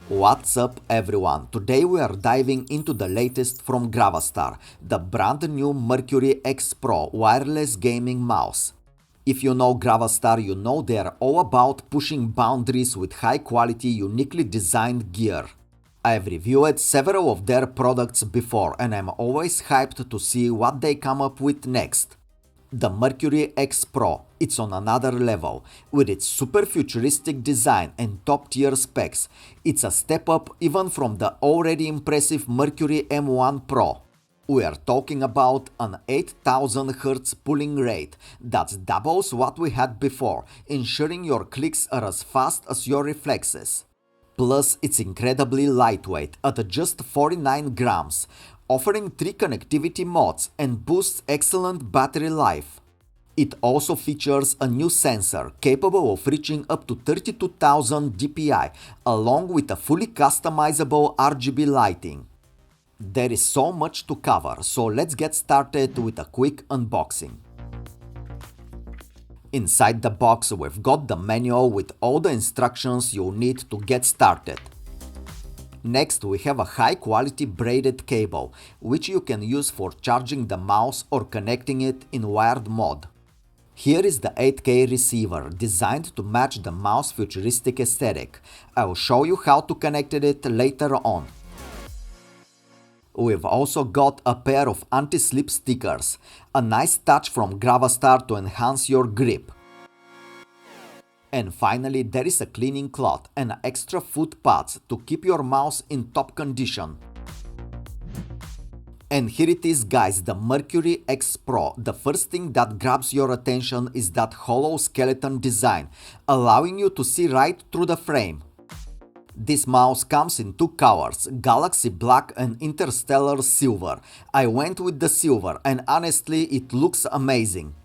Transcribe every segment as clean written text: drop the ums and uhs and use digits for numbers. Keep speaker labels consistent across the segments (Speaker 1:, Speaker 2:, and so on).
Speaker 1: What's up everyone? Today we are diving into the latest from GravaStar, the brand new Mercury X Pro wireless gaming mouse. If you know GravaStar, you know they are all about pushing boundaries with high quality, uniquely designed gear. I've reviewed several of their products before and I'm always hyped to see what they come up with next. The Mercury X Pro, it's on another level. With its super futuristic design and top tier specs, it's a step up even from the already impressive Mercury M1 Pro. We are talking about an 8000 Hz pulling rate that doubles what we had before, ensuring your clicks are as fast as your reflexes. Plus, it's incredibly lightweight at just 49 grams, offering 3 connectivity modes and boasts excellent battery life. It also features a new sensor capable of reaching up to 32,000 dpi, along with a fully customizable RGB lighting. There is so much to cover, so let's get started with a quick unboxing. Inside the box we've got the manual with all the instructions you'll need to get started. Next we have a high quality braided cable, which you can use for charging the mouse or connecting it in wired mode. Here is the 8K receiver, designed to match the mouse futuristic aesthetic. I will show you how to connect it later on. We've also got a pair of anti-slip stickers, a nice touch from GravaStar to enhance your grip. And finally, there is a cleaning cloth and extra foot pads to keep your mouse in top condition. And here it is guys, the Mercury X Pro. The first thing that grabs your attention is that hollow skeleton design, allowing you to see right through the frame. This mouse comes in 2 colors, Galaxy Black and Interstellar Silver. I went with the silver and honestly it looks amazing.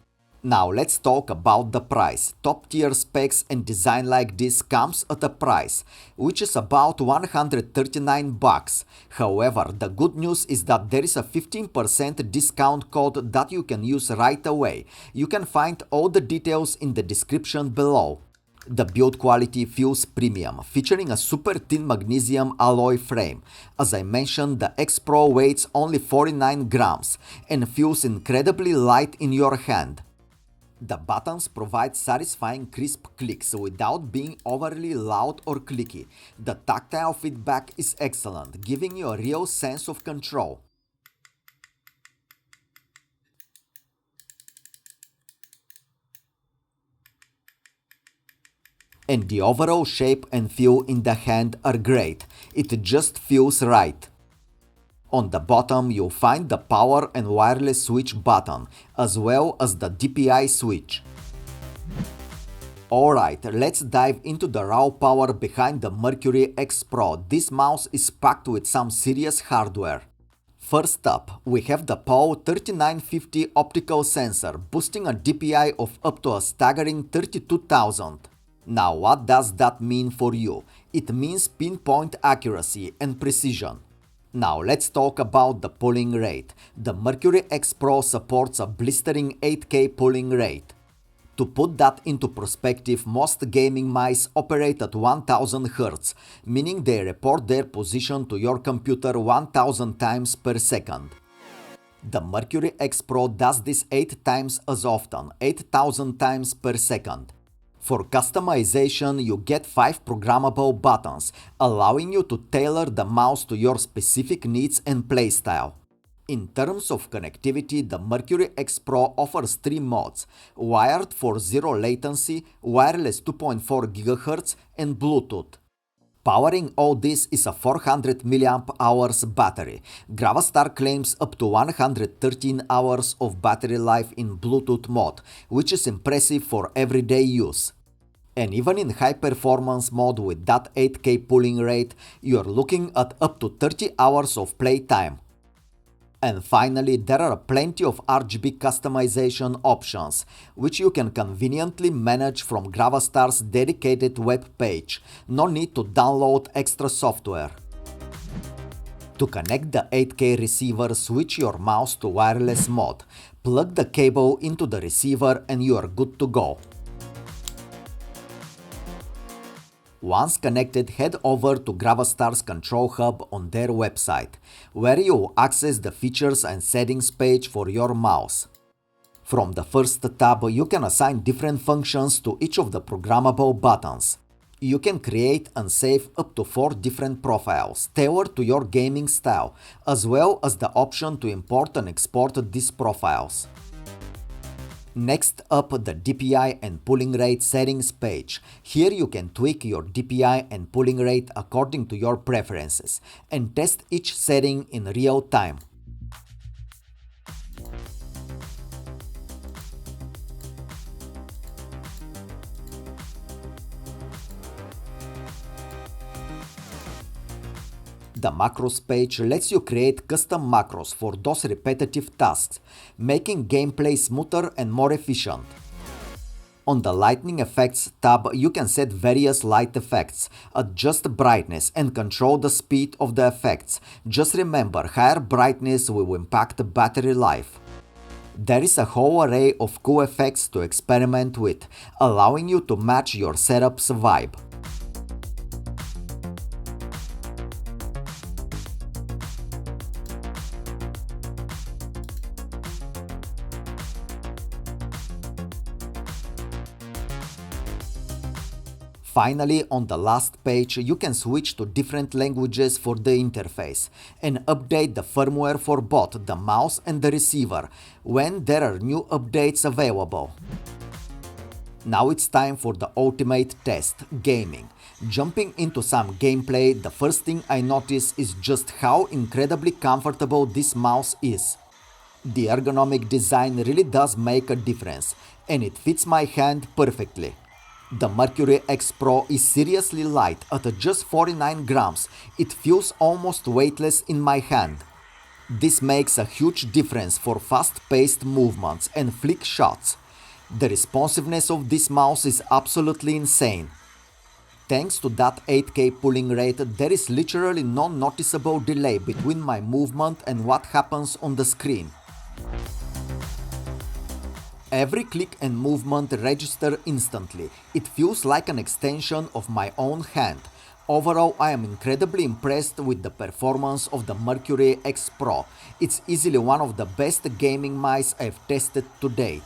Speaker 1: Now let's talk about the price. Top tier specs and design like this comes at a price, which is about $139. However, the good news is that there is a 15% discount code that you can use right away. You can find all the details in the description below. The build quality feels premium, featuring a super thin magnesium alloy frame. As I mentioned, the X Pro weighs only 49 grams and feels incredibly light in your hand. The buttons provide satisfying crisp clicks without being overly loud or clicky. The tactile feedback is excellent, giving you a real sense of control. And the overall shape and feel in the hand are great. It just feels right. On the bottom you'll find the power and wireless switch button, as well as the DPI switch. Alright, let's dive into the raw power behind the Mercury X Pro. This mouse is packed with some serious hardware. First up, we have the PAO 3950 optical sensor, boosting a DPI of up to a staggering 32,000. Now what does that mean for you? It means pinpoint accuracy and precision. Now let's talk about the pulling rate. The Mercury X Pro supports a blistering 8K pulling rate. To put that into perspective, most gaming mice operate at 1000 Hz, meaning they report their position to your computer 1000 times per second. The Mercury X Pro does this 8 times as often, 8000 times per second. For customization, you get 5 programmable buttons, allowing you to tailor the mouse to your specific needs and playstyle. In terms of connectivity, the Mercury X Pro offers 3 modes: wired for zero latency, wireless 2.4 GHz, and Bluetooth. Powering all this is a 400 mAh battery. GravaStar claims up to 113 hours of battery life in Bluetooth mode, which is impressive for everyday use. And even in high performance mode with that 8K pulling rate, you're looking at up to 30 hours of playtime. And finally, there are plenty of RGB customization options, which you can conveniently manage from GravaStar's dedicated web page. No need to download extra software. To connect the 8K receiver, switch your mouse to wireless mode. Plug the cable into the receiver and you are good to go. Once connected, head over to GravaStar's Control Hub on their website, where you'll access the features and settings page for your mouse. From the first tab, you can assign different functions to each of the programmable buttons. You can create and save up to 4 different profiles tailored to your gaming style, as well as the option to import and export these profiles. Next up, the DPI and pulling rate settings page. Here you can tweak your DPI and pulling rate according to your preferences and test each setting in real time. The macros page lets you create custom macros for those repetitive tasks, making gameplay smoother and more efficient. On the Lighting Effects tab, you can set various light effects, adjust brightness and control the speed of the effects. Just remember, higher brightness will impact battery life. There is a whole array of cool effects to experiment with, allowing you to match your setup's vibe. Finally, on the last page, you can switch to different languages for the interface and update the firmware for both the mouse and the receiver when there are new updates available. Now it's time for the ultimate test, gaming. Jumping into some gameplay, the first thing I notice is just how incredibly comfortable this mouse is. The ergonomic design really does make a difference, and it fits my hand perfectly. The Mercury X Pro is seriously light. At just 49 grams, it feels almost weightless in my hand. This makes a huge difference for fast-paced movements and flick shots. The responsiveness of this mouse is absolutely insane. Thanks to that 8K pulling rate, there is literally no noticeable delay between my movement and what happens on the screen. Every click and movement register instantly. It feels like an extension of my own hand. Overall, I am incredibly impressed with the performance of the Mercury X Pro. It's easily one of the best gaming mice I've tested to date.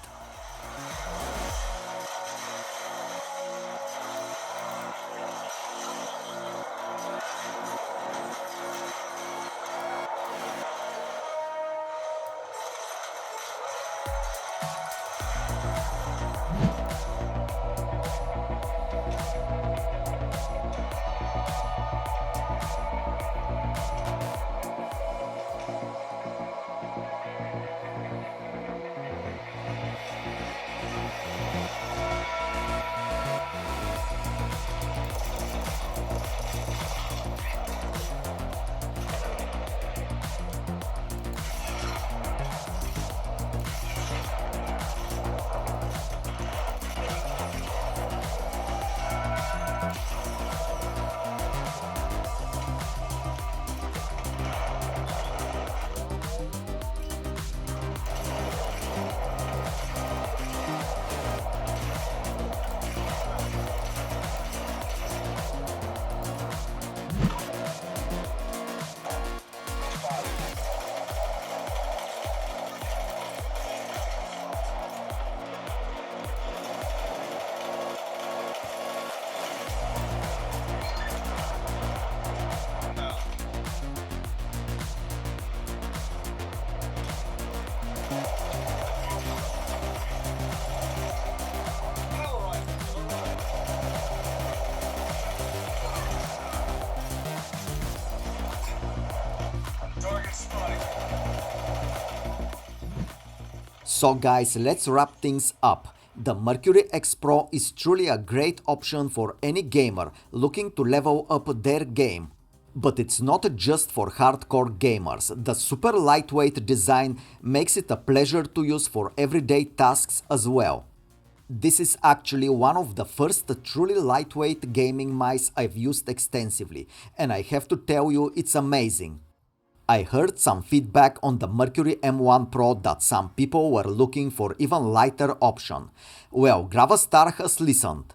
Speaker 1: So guys, let's wrap things up. The Mercury X Pro is truly a great option for any gamer looking to level up their game. But it's not just for hardcore gamers. The super lightweight design makes it a pleasure to use for everyday tasks as well. This is actually one of the first truly lightweight gaming mice I've used extensively, and I have to tell you, it's amazing. I heard some feedback on the Mercury M1 Pro that some people were looking for even lighter option. Well, GravaStar has listened.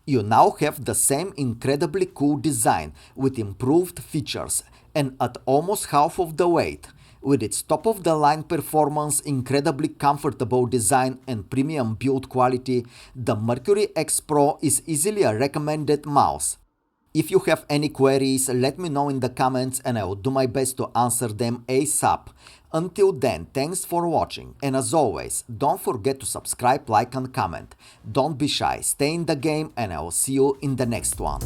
Speaker 1: You now have the same incredibly cool design with improved features and at almost half of the weight. With its top-of-the-line performance, incredibly comfortable design and premium build quality, the Mercury X Pro is easily a recommended mouse. If you have any queries, let me know in the comments and I will do my best to answer them ASAP. Until then, thanks for watching, and as always, don't forget to subscribe, like and comment. Don't be shy, stay in the game, and I will see you in the next one.